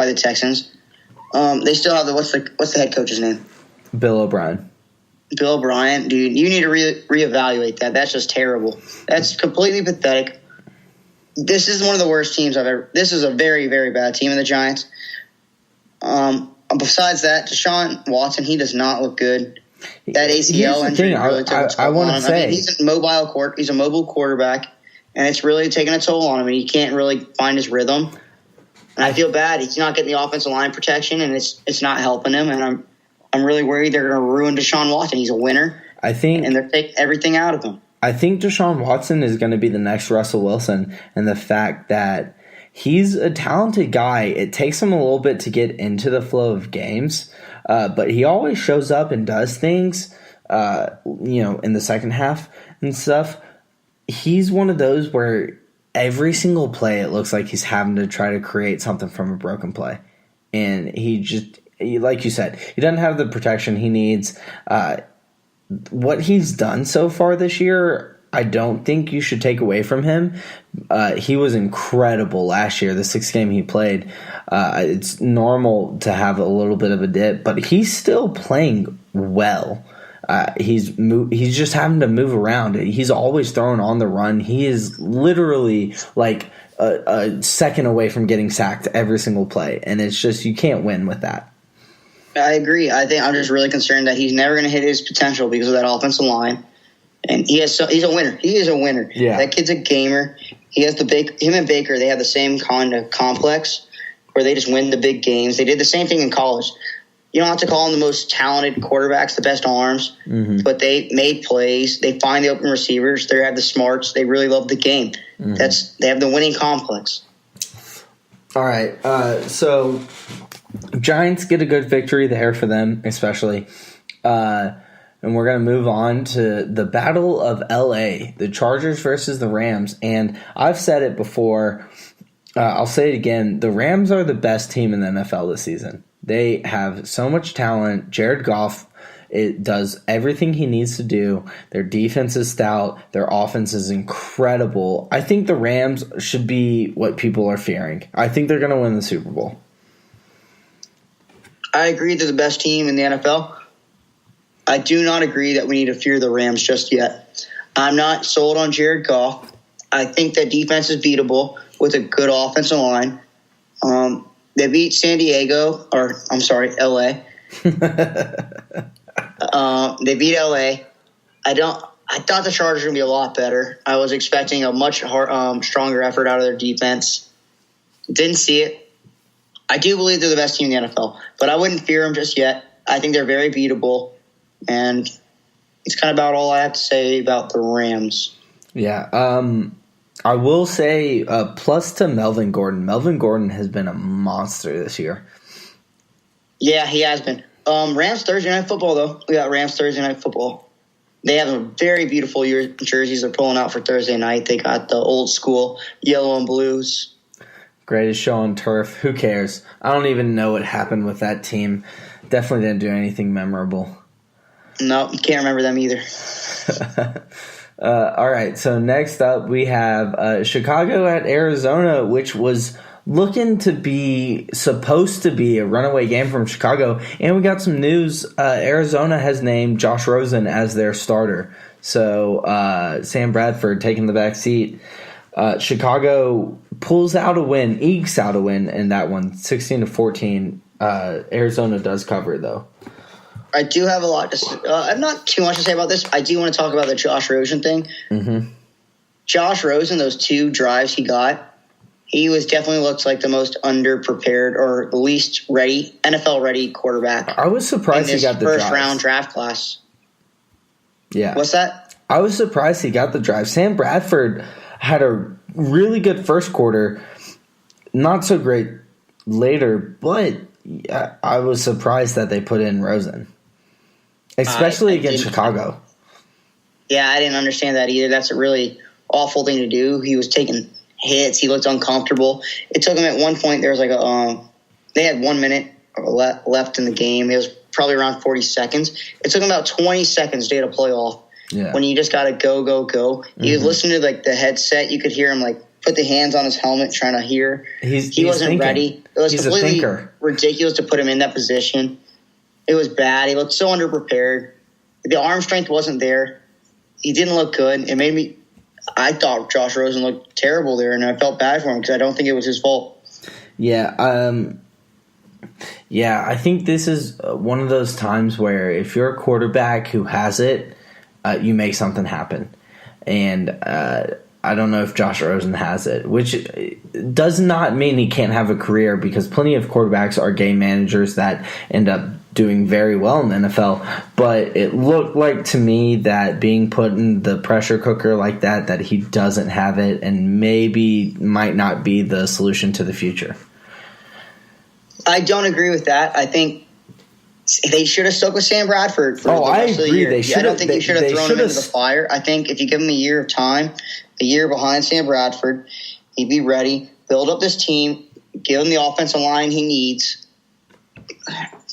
the Texans. They still have what's the head coach's name? Bill O'Brien. Bill O'Brien, dude, you need to reevaluate that. That's just terrible. That's completely pathetic. This is one of the worst teams I've ever. This is a very, very bad team in the Giants. Besides that, Deshaun Watson, he does not look good. That ACL injury really took its toll on him. I mean, he's a mobile quarterback, and it's really taking a toll on him, and he can't really find his rhythm. And I feel bad. He's not getting the offensive line protection, and it's not helping him. And I'm really worried they're going to ruin Deshaun Watson. He's a winner, and they're taking everything out of him. I think Deshaun Watson is going to be the next Russell Wilson, and the fact that he's a talented guy. It takes him a little bit to get into the flow of games, but he always shows up and does things, in the second half and stuff. He's one of those where every single play it looks like he's having to try to create something from a broken play. And like you said, he doesn't have the protection he needs. What he's done so far this year, I don't think you should take away from him. He was incredible last year, the 6th game he played. It's normal to have a little bit of a dip, but he's still playing well. He's just having to move around. He's always throwing on the run. He is literally like a second away from getting sacked every single play, and it's just you can't win with that. I agree. I think I'm just really concerned that he's never going to hit his potential because of that offensive line. And he's a winner. He is a winner. Yeah. That kid's a gamer. He has him and Baker, they have the same kind of complex where they just win the big games. They did the same thing in college. You don't have to call them the most talented quarterbacks, the best arms, but they plays. They find the open receivers. They have the smarts. They really love the game. They have the winning complex. All right. So Giants get a good victory there for them, especially. And we're going to move on to the Battle of L.A., the Chargers versus the Rams. And I've said it before. I'll say it again. The Rams are the best team in the NFL this season. They have so much talent. Jared Goff does everything he needs to do. Their defense is stout. Their offense is incredible. I think the Rams should be what people are fearing. I think they're going to win the Super Bowl. I agree they're the best team in the NFL. I do not agree that we need to fear the Rams just yet. I'm not sold on Jared Goff. I think that defense is beatable with a good offensive line. They beat L.A. They beat L.A. I thought the Chargers were going to be a lot better. I was expecting a much stronger effort out of their defense. Didn't see it. I do believe they're the best team in the NFL, but I wouldn't fear them just yet. I think they're very beatable. And it's kind of about all I have to say about the Rams. Yeah. I will say plus to Melvin Gordon. Melvin Gordon has been a monster this year. Yeah, he has been. Rams Thursday Night Football, though. We got Rams Thursday Night Football. They have a very beautiful jerseys they're pulling out for Thursday night. They got the old school yellow and blues. Greatest show on turf. Who cares? I don't even know what happened with that team. Definitely didn't do anything memorable. No, you can't remember them either. All right, so next up we have Chicago at Arizona, which was supposed to be a runaway game from Chicago. And we got some news. Arizona has named Josh Rosen as their starter. So Sam Bradford taking the back seat. Chicago ekes out a win in that one, 16-14. Arizona does cover, though. I do have a lot to say. Not too much to say about this. I do want to talk about the Josh Rosen thing. Mm-hmm. Josh Rosen, those 2 drives he got, he definitely looks like the most underprepared or the least ready, NFL-ready quarterback. I was surprised he got the drives. First-round draft class. Yeah. What's that? I was surprised he got the drive. Sam Bradford had a really good first quarter, not so great later, but I was surprised that they put in Rosen. Especially against Chicago. Yeah, I didn't understand that either. That's a really awful thing to do. He was taking hits. He looked uncomfortable. It took him at one point, there was like they had 1 minute left in the game. It was probably around 40 seconds. It took him about 20 seconds to get a play off. Yeah. When you just got to go. Mm-hmm. You listen to like the headset, you could hear him like put the hands on his helmet trying to hear. He wasn't thinking. ready. It was He's completely ridiculous to put him in that position. It was bad. He looked so underprepared. The arm strength wasn't there. He didn't look good. It made me – I thought Josh Rosen looked terrible there, and I felt bad for him because I don't think it was his fault. Yeah, I think this is one of those times where if you're a quarterback who has it, you make something happen. And I don't know if Josh Rosen has it, which does not mean he can't have a career, because plenty of quarterbacks are game managers that end up doing very well in the NFL. But it looked like to me that being put in the pressure cooker like that he doesn't have it, and maybe might not be the solution to the future. I don't agree with that. I think they should have stuck with Sam Bradford for the rest of the year. I don't think you should have thrown him into the fire. I think if you give him a year of time, a year behind Sam Bradford, he'd be ready, build up this team, give him the offensive line he needs,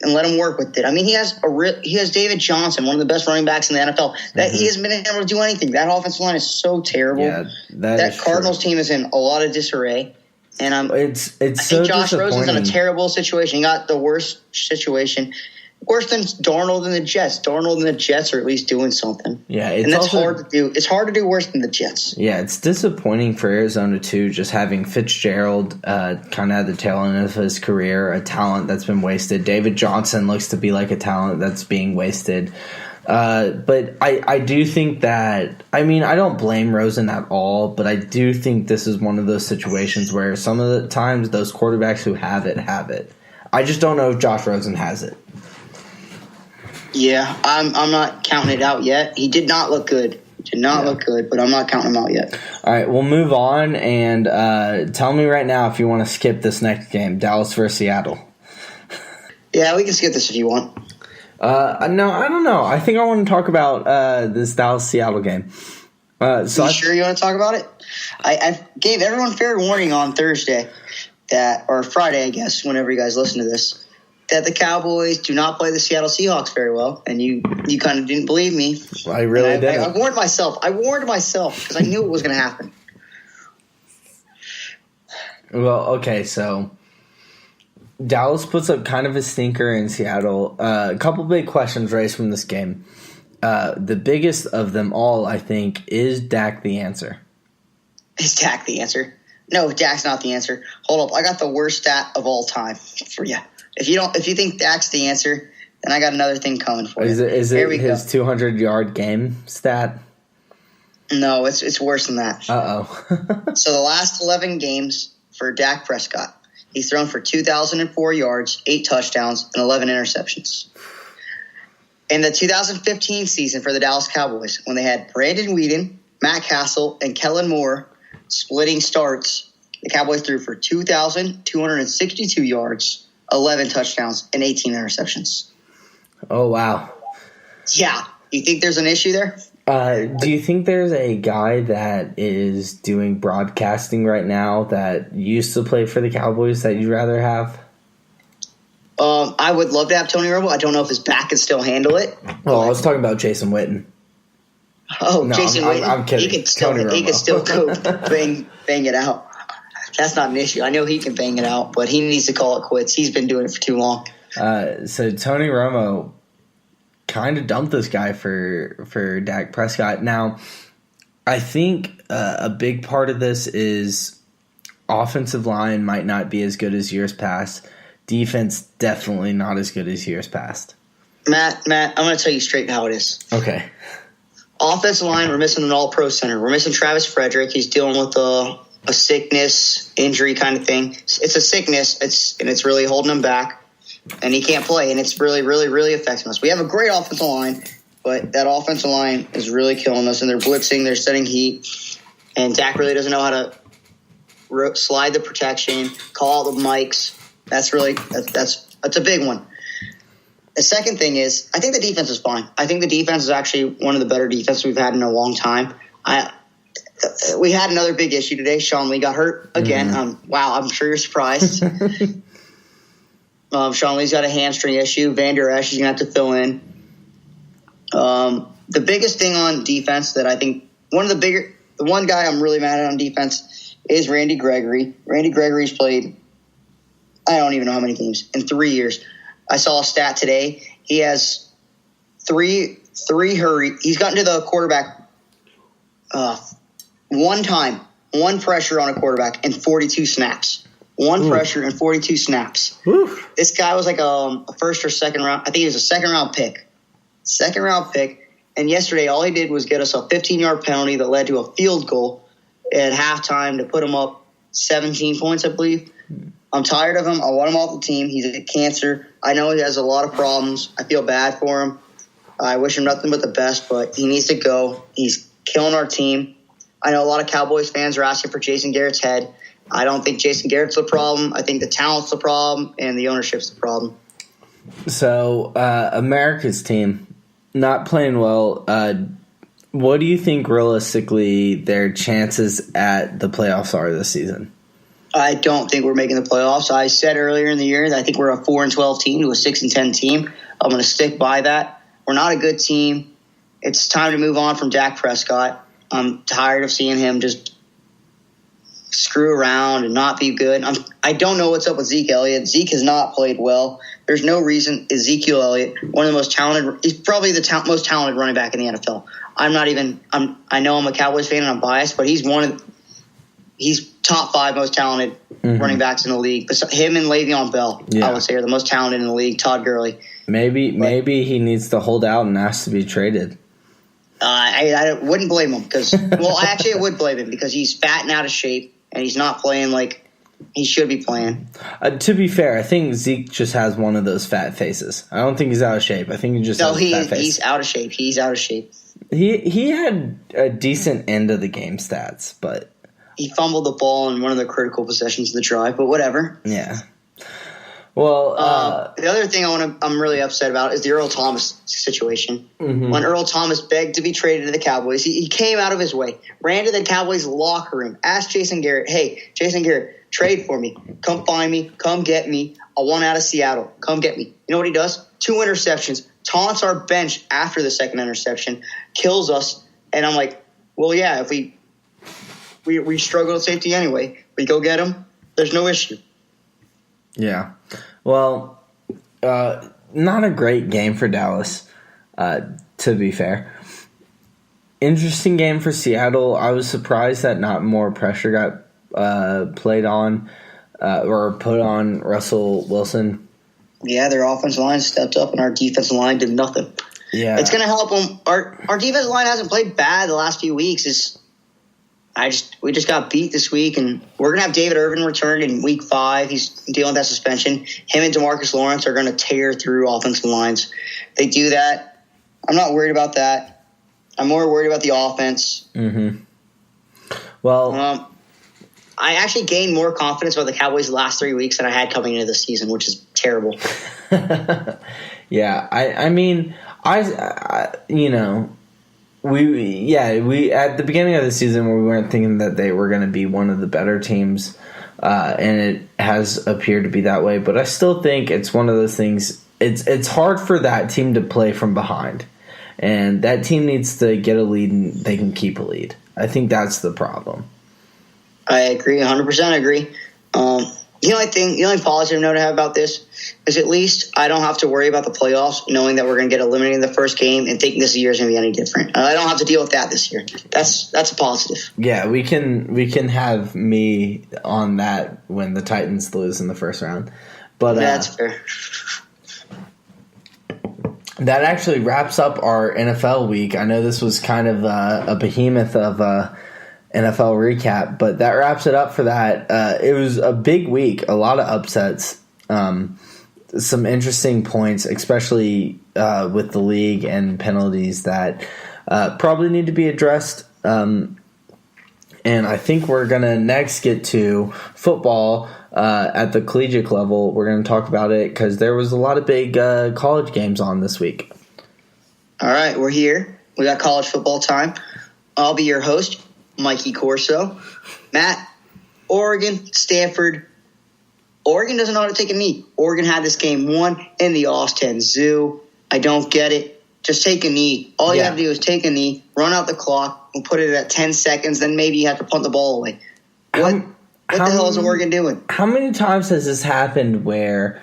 and let him work with it. I mean, he has David Johnson, one of the best running backs in the NFL. That he hasn't been able to do anything. That offensive line is so terrible. Yeah, that Cardinals team is in a lot of disarray. And I think Josh Rosen's in a terrible situation. He got the worst situation, worse than Darnold and the Jets. Darnold and the Jets are at least doing something. Yeah, and that's hard to do. It's hard to do worse than the Jets. Yeah, it's disappointing for Arizona too, just having Fitzgerald kind of at the tail end of his career, a talent that's been wasted. David Johnson looks to be like a talent that's being wasted. But I do think that, I mean, I don't blame Rosen at all, but I do think this is one of those situations where some of the times those quarterbacks who have it. I just don't know if Josh Rosen has it. Yeah, I'm not counting it out yet. He did not look good. Look good, but I'm not counting him out yet. All right, we'll move on, and tell me right now if you want to skip this next game, Dallas versus Seattle. Yeah, we can skip this if you want. No, I don't know. I think I want to talk about this Dallas-Seattle game. Sure you want to talk about it? I gave everyone fair warning on Thursday or Friday, I guess, whenever you guys listen to this, that the Cowboys do not play the Seattle Seahawks very well, and you kind of didn't believe me. I really did. I warned myself. because I knew it was going to happen. Well, okay, so Dallas puts up kind of a stinker in Seattle. A couple big questions raised from this game. The biggest of them all, I think, is Dak the answer? Is Dak the answer? No, Dak's not the answer. Hold up, I got the worst stat of all time for you. If you think Dak's the answer, then I got another thing coming for you. Is it his 200-yard game stat? No, it's worse than that. Uh-oh. So the last 11 games for Dak Prescott, he's thrown for 2,004 yards, 8 touchdowns, and 11 interceptions. In the 2015 season for the Dallas Cowboys, when they had Brandon Weeden, Matt Castle, and Kellen Moore splitting starts, the Cowboys threw for 2,262 yards, 11 touchdowns, and 18 interceptions. Oh, wow. Yeah. You think there's an issue there? Do you think there's a guy that is doing broadcasting right now that used to play for the Cowboys that you'd rather have? I would love to have Tony Romo. I don't know if his back can still handle it. Oh, I was talking about Jason Witten. Oh, no, Jason Witten. I'm kidding. He can still go bang it out. That's not an issue. I know he can bang it out, but he needs to call it quits. He's been doing it for too long. So Tony Romo kind of dumped this guy for Dak Prescott. Now, I think a big part of this is offensive line might not be as good as years past. Defense definitely not as good as years past. Matt, I'm going to tell you straight how it is. Okay. Offensive line, we're missing an all-pro center. We're missing Travis Frederick. He's dealing with a sickness, injury kind of thing. It's a sickness, it's really holding him back, and he can't play, and it's really, really, really affecting us. We have a great offensive line, but that offensive line is really killing us, and they're blitzing, they're setting heat, and Dak really doesn't know how to slide the protection, call out the mics. That's a big one. The second thing is, I think the defense is fine. I think the defense is actually one of the better defenses we've had in a long time. We had another big issue today. Sean Lee got hurt again. Mm-hmm. Wow, I'm sure you're surprised. Sean Lee's got a hamstring issue. Van Der Esch is going to have to fill in. The biggest thing on defense that I think the one guy I'm really mad at on defense is Randy Gregory. Randy Gregory's played, I don't even know how many games, in 3 years. I saw a stat today. He has three hurry. He's gotten to the quarterback one time, one pressure on a quarterback in 42 snaps. One pressure and 42 snaps. Oof. This guy was like a first or second round. I think he was a second-round pick. And yesterday, all he did was get us a 15-yard penalty that led to a field goal at halftime to put him up 17 points, I believe. I'm tired of him. I want him off the team. He's a cancer. I know he has a lot of problems. I feel bad for him. I wish him nothing but the best, but he needs to go. He's killing our team. I know a lot of Cowboys fans are asking for Jason Garrett's head. I don't think Jason Garrett's the problem. I think the talent's the problem, and the ownership's the problem. So, America's team, not playing well. What do you think realistically their chances at the playoffs are this season? I don't think we're making the playoffs. I said earlier in the year that I think we're a 4-12 team to a 6-10 team. I'm going to stick by that. We're not a good team. It's time to move on from Dak Prescott. I'm tired of seeing him just screw around and not be good. I don't know what's up with Zeke Elliott. Zeke has not played well. There's no reason. Ezekiel Elliott, one of the most talented, he's probably the most talented running back in the NFL. I know I'm a Cowboys fan and I'm biased, but he's top 5 most talented running backs in the league. Him and Le'Veon Bell, I would say, are the most talented in the league. Todd Gurley. Maybe he needs to hold out and ask to be traded. I wouldn't blame him because, I would blame him because he's fat and out of shape and he's not playing like he should be playing. To be fair, I think Zeke just has one of those fat faces. I don't think he's out of shape. I think he just has a fat face. He's out of shape. He's out of shape. He had a decent end of the game stats, but he fumbled the ball in one of the critical possessions of the drive. But whatever. Yeah. Well, the other thing I'm really upset about is the Earl Thomas situation. Mm-hmm. When Earl Thomas begged to be traded to the Cowboys, he came out of his way, ran to the Cowboys locker room, asked Jason Garrett, "Hey, Jason Garrett, trade for me. Come find me. Come get me. I want out of Seattle. Come get me." You know what he does? 2 interceptions, taunts our bench after the second interception, kills us. And I'm like, well, yeah, if we struggle at safety anyway, we go get him. There's no issue. Yeah. Well, not a great game for Dallas, to be fair. Interesting game for Seattle. I was surprised that not more pressure got played on or put on Russell Wilson. Yeah, their offensive line stepped up and our defensive line did nothing. Yeah. It's going to help them. Our defensive line hasn't played bad the last few weeks. We just got beat this week, and we're going to have David Irvin return in week 5. He's dealing with that suspension. Him and DeMarcus Lawrence are going to tear through offensive lines. They do that. I'm not worried about that. I'm more worried about the offense. Mm-hmm. Well, I actually gained more confidence about the Cowboys the last 3 weeks than I had coming into the season, which is terrible. Yeah, I mean, we at the beginning of the season we weren't thinking that they were going to be one of the better teams, and it has appeared to be that way. But I still think it's one of those things. It's hard for that team to play from behind, and that team needs to get a lead and they can keep a lead. I think that's the problem. I agree, 100% agree. The only positive note I have about this is at least I don't have to worry about the playoffs, knowing that we're going to get eliminated in the first game and thinking this year is going to be any different. I don't have to deal with that this year. That's a positive. Yeah, we can have me on that when the Titans lose in the first round. But that's fair. That actually wraps up our NFL week. I know this was kind of a behemoth of NFL recap, but that wraps it up for that. It was a big week, a lot of upsets, some interesting points, especially with the league and penalties that probably need to be addressed. And I think we're going to next get to football at the collegiate level. We're going to talk about it because there was a lot of big college games on this week. All right, we're here. We got college football time. I'll be your host, Mikey Corso. Matt, Oregon, Stanford. Oregon doesn't know how to take a knee. Oregon had this game won in the Austin Zoo. I don't get it. Just take a knee. All you have to do is take a knee, run out the clock, and put it at 10 seconds. Then maybe you have to punt the ball away. What the hell is Oregon doing? How many times has this happened where